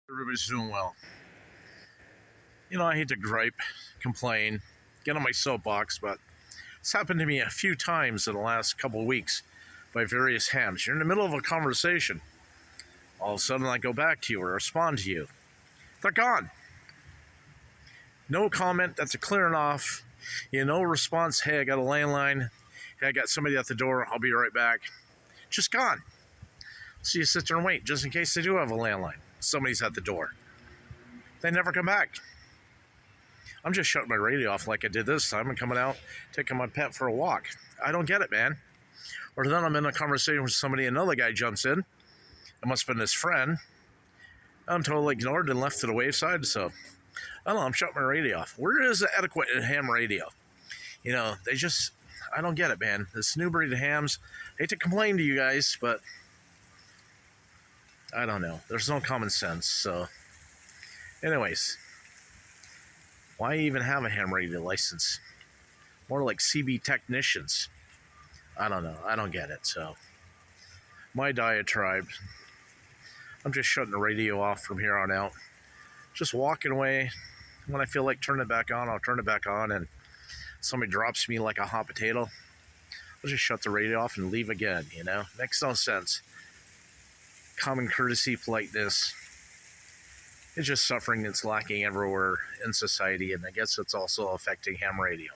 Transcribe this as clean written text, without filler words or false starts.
Everybody's doing well. I hate to gripe, complain, get on my soapbox, but it's happened to me a few times in the last couple of weeks by various hams. You're in the middle of a conversation. All of a sudden, I go back to you or respond to you. They're gone. No comment. That's a clearing off. No response. Hey, I got a landline. Hey, I got somebody at the door. I'll be right back. Just gone. So you sit there and wait just in case they do have a landline. Somebody's at the door. They never come back. I'm just shutting my radio off like I did this time and coming out, taking my pet for a walk. I don't get it, man. Or then I'm in a conversation with somebody, another guy jumps in. It must have been his friend. I'm totally ignored and left to the wayside, so I don't know, I'm shutting my radio off. Where is the Etiquette in ham radio? I don't get it, man. This new breed of hams, I hate to complain to you guys, but I don't know. There's no common sense, so anyways, why even have a ham radio license? More like CB technicians. I don't know. I don't get it, so my diatribe, I'm just shutting the radio off from here on out. Just walking away. When I feel like turning it back on, I'll turn it back on, and somebody drops me like a hot potato, I'll just shut the radio off and leave again, Makes no sense. Common courtesy, politeness, it's just suffering that's lacking everywhere in society, and I guess it's also affecting ham radio.